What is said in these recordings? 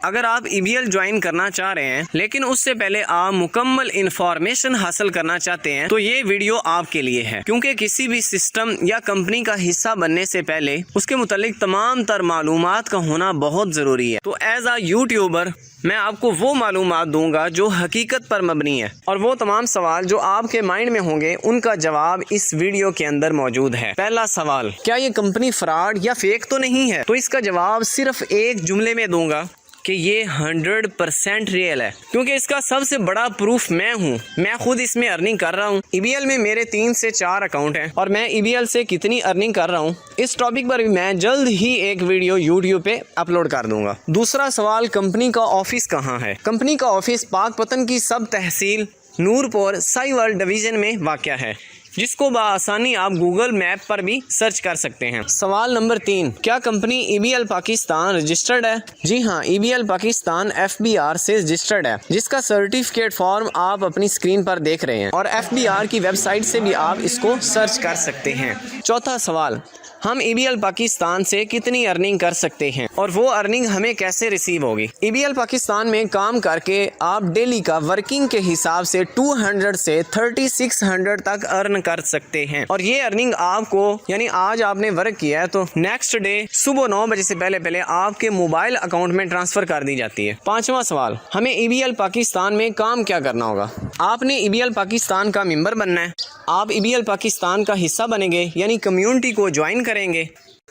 اگر آپ EBL join کرنا چاہ رہے ہیں لیکن اس سے پہلے آپ مکمل انفارمیشن حاصل کرنا چاہتے ہیں تو یہ ویڈیو آپ کے لیے ہے، کیونکہ کسی بھی سسٹم یا کمپنی کا حصہ بننے سے پہلے اس کے متعلق تمام تر معلومات کا ہونا بہت ضروری ہے۔ تو ایز اے یوٹیوبر میں آپ کو وہ معلومات دوں گا جو حقیقت پر مبنی ہے، اور وہ تمام سوال جو آپ کے مائنڈ میں ہوں گے ان کا جواب اس ویڈیو کے اندر موجود ہے۔ پہلا سوال، کیا یہ کمپنی فراڈ یا فیک تو نہیں ہے؟ تو اس کا جواب صرف ایک جملے میں دوں گا کہ یہ 100% ریئل ہے، کیونکہ اس کا سب سے بڑا پروف میں ہوں۔ میں خود اس میں ارننگ کر رہا ہوں۔ EBL میں میرے 3 سے 4 اکاؤنٹ ہیں، اور میں EBL سے کتنی ارننگ کر رہا ہوں اس ٹاپک پر بھی میں جلد ہی ایک ویڈیو یوٹیوب پہ اپلوڈ کر دوں گا۔ دوسرا سوال، کمپنی کا آفس کہاں ہے؟ کمپنی کا آفس پاک پتن کی سب تحصیل نورپور سائیوال ڈویژن میں واقع ہے، جس کو بآسانی آپ گوگل میپ پر بھی سرچ کر سکتے ہیں۔ سوال نمبر 3، کیا کمپنی EBL پاکستان رجسٹرڈ ہے؟ جی ہاں، EBL پاکستان FBR سے رجسٹرڈ ہے، جس کا سرٹیفکیٹ فارم آپ اپنی اسکرین پر دیکھ رہے ہیں، اور FBR کی ویب سائٹ سے بھی آپ اس کو سرچ کر سکتے ہیں۔ چوتھا سوال، ہم EBL پاکستان سے کتنی ارننگ کر سکتے ہیں اور وہ ارننگ ہمیں کیسے ریسیو ہوگی؟ EBL پاکستان میں کام کر کے آپ ڈیلی کا ورکنگ کے حساب سے 200 سے 3600 تک ارن کر سکتے ہیں، اور یہ ارننگ آپ کو، یعنی آج آپ نے ورک کیا ہے تو نیکسٹ ڈے صبح 9 بجے سے پہلے آپ کے موبائل اکاؤنٹ میں ٹرانسفر کر دی جاتی ہے۔ پانچواں سوال، ہمیں EBL پاکستان میں کام کیا کرنا ہوگا؟ آپ نے EBL پاکستان کا ممبر بننا ہے۔ آپ EBL پاکستان کا حصہ بنیں گے، یعنی کمیونٹی کو جوائن کریں گے۔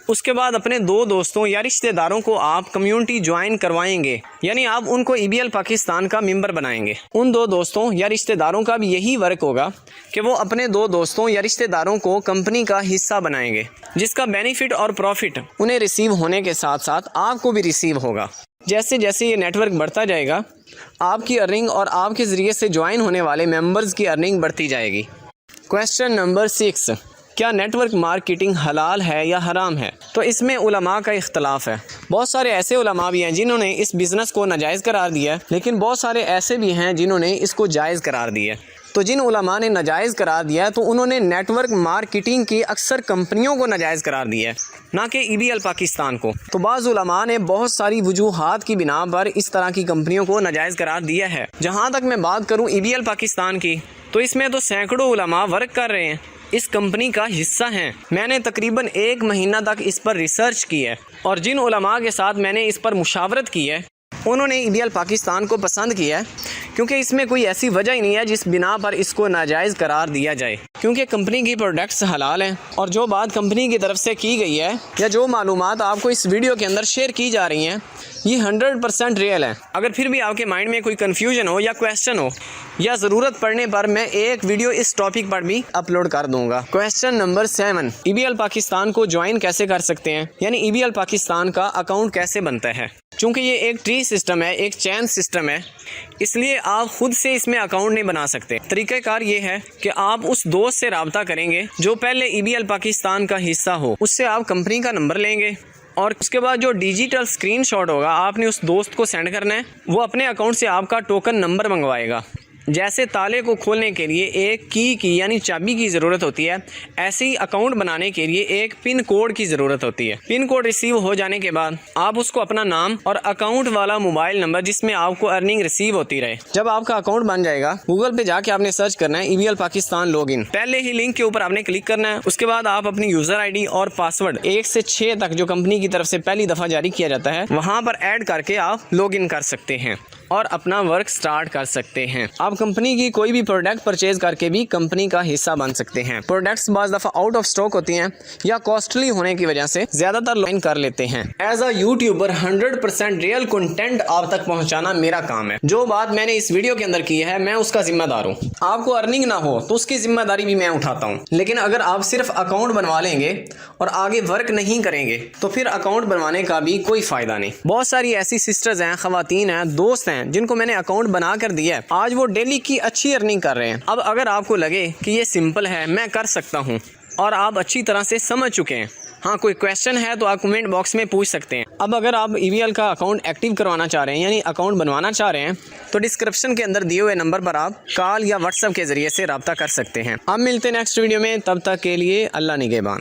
اس کے بعد اپنے 2 دوستوں یا رشتہ داروں کو آپ کمیونٹی جوائن کروائیں گے، یعنی آپ ان کو EBL پاکستان کا ممبر بنائیں گے۔ ان 2 دوستوں یا رشتہ داروں کا بھی یہی ورک ہوگا کہ وہ اپنے 2 دوستوں یا رشتہ داروں کو کمپنی کا حصہ بنائیں گے، جس کا بینیفٹ اور پروفٹ انہیں ریسیو ہونے کے ساتھ ساتھ آپ کو بھی ریسیو ہوگا۔ جیسے جیسے یہ نیٹ ورک بڑھتا جائے گا، آپ کی ارننگ اور آپ کے ذریعے سے جوائن ہونے والے ممبرز کی ارننگ بڑھتی جائے گی۔ کویسچن نمبر 6، کیا نیٹ ورک مارکیٹنگ حلال ہے یا حرام ہے؟ تو اس میں علماء کا اختلاف ہے۔ بہت سارے ایسے علماء بھی ہیں جنہوں نے اس بزنس کو ناجائز قرار دیا ہے، لیکن بہت سارے ایسے بھی ہیں جنہوں نے اس کو جائز قرار دیا ہے۔ تو جن علماء نے ناجائز قرار دیا ہے تو انہوں نے نیٹ ورک مارکیٹنگ کی اکثر کمپنیوں کو ناجائز قرار دیا ہے، نہ کہ EBL پاکستان کو۔ تو بعض علماء نے بہت ساری وجوہات کی بنا پر اس طرح کی کمپنیوں کو ناجائز قرار دیا ہے۔ جہاں تک میں بات کروں EBL پاکستان کی، تو اس میں تو سینکڑوں علماء ورک کر رہے ہیں، اس کمپنی کا حصہ ہیں۔ میں نے تقریباً 1 مہینہ تک اس پر ریسرچ کی ہے، اور جن علماء کے ساتھ میں نے اس پر مشاورت کی ہے انہوں نے EBL پاکستان کو پسند کیا ہے، کیونکہ اس میں کوئی ایسی وجہ ہی نہیں ہے جس بنا پر اس کو ناجائز قرار دیا جائے، کیونکہ کمپنی کی پروڈکٹس حلال ہیں، اور جو بات کمپنی کی طرف سے کی گئی ہے یا جو معلومات آپ کو اس ویڈیو کے اندر شیئر کی جا رہی ہیں یہ 100% ریئل ہے۔ اگر پھر بھی آپ کے مائنڈ میں کوئی کنفیوژن ہو یا کویسچن ہو یا ضرورت پڑنے پر میں ایک ویڈیو اس ٹاپک پر بھی اپلوڈ کر دوں گا۔ کویسچن نمبر 7، EBL پاکستان کو جوائن کیسے کر سکتے ہیں، یعنی EBL پاکستان کا اکاؤنٹ کیسے بنتا ہے؟ چونکہ یہ ایک ٹری سسٹم ہے، ایک چین سسٹم ہے، اس لیے آپ خود سے اس میں اکاؤنٹ نہیں بنا سکتے۔ طریقہ کار یہ ہے کہ آپ اس دوست سے رابطہ کریں گے جو پہلے EBL پاکستان کا حصہ ہو، اس سے آپ کمپنی کا نمبر لیں گے، اور اس کے بعد جو ڈیجیٹل اسکرین شاٹ ہوگا آپ نے اس دوست کو سینڈ کرنا ہے، وہ اپنے اکاؤنٹ سے آپ کا ٹوکن نمبر منگوائے گا۔ جیسے تالے کو کھولنے کے لیے ایک کی یعنی چابی کی ضرورت ہوتی ہے، ایسے ہی اکاؤنٹ بنانے کے لیے ایک پن کوڈ کی ضرورت ہوتی ہے۔ پن کوڈ ریسیو ہو جانے کے بعد آپ اس کو اپنا نام اور اکاؤنٹ والا موبائل نمبر جس میں آپ کو ارننگ ریسیو ہوتی رہے، جب آپ کا اکاؤنٹ بن جائے گا گوگل پہ جا کے آپ نے سرچ کرنا ہے EBL پاکستان لاگ ان، پہلے ہی لنک کے اوپر آپ نے کلک کرنا ہے۔ اس کے بعد آپ اپنی یوزر ID اور پاسورڈ 1 سے 6 تک جو کمپنی کی طرف سے پہلی دفعہ جاری کیا جاتا ہے وہاں پر ایڈ کر کے آپ لاگ ان کر سکتے ہیں اور اپنا ورک سٹارٹ کر سکتے ہیں۔ آپ کمپنی کی کوئی بھی پروڈکٹ پرچیز کر کے بھی کمپنی کا حصہ بن سکتے ہیں۔ پروڈکٹس بعض دفعہ آؤٹ آف سٹاک ہوتی ہیں یا کاسٹلی ہونے کی وجہ سے زیادہ تر لائن کر لیتے ہیں۔ As a YouTuber 100% real content آپ تک پہنچانا میرا کام ہے۔ جو بات میں نے اس ویڈیو کے اندر کی ہے میں اس کا ذمہ دار ہوں۔ آپ کو ارننگ نہ ہو تو اس کی ذمہ داری بھی میں اٹھاتا ہوں، لیکن اگر آپ صرف اکاؤنٹ بنوا لیں گے اور آگے ورک نہیں کریں گے تو پھر اکاؤنٹ بنوانے کا بھی کوئی فائدہ نہیں۔ بہت ساری ایسی سسٹرز ہیں، خواتین ہیں، دوست ہیں جن کو میں نے اکاؤنٹ بنا کر دیا ہے، آج وہ ڈیلی کی اچھی ارننگ کر رہے ہیں۔ اب اگر آپ کو لگے کہ یہ سمپل ہے، میں کر سکتا ہوں، اور آپ اچھی طرح سے سمجھ چکے ہیں، ہاں کوئی کویسچن ہے تو آپ کمنٹ باکس میں پوچھ سکتے ہیں۔ اب اگر آپ EBL کا اکاؤنٹ ایکٹیو کروانا چاہ رہے ہیں، یعنی اکاؤنٹ بنوانا چاہ رہے ہیں، تو ڈسکرپشن کے اندر دیے ہوئے نمبر پر آپ کال یا واٹس ایپ کے ذریعے سے رابطہ کر سکتے ہیں۔ اب ملتے ہیں نیکسٹ ویڈیو میں، تب تک کے لیے اللہ نگہبان۔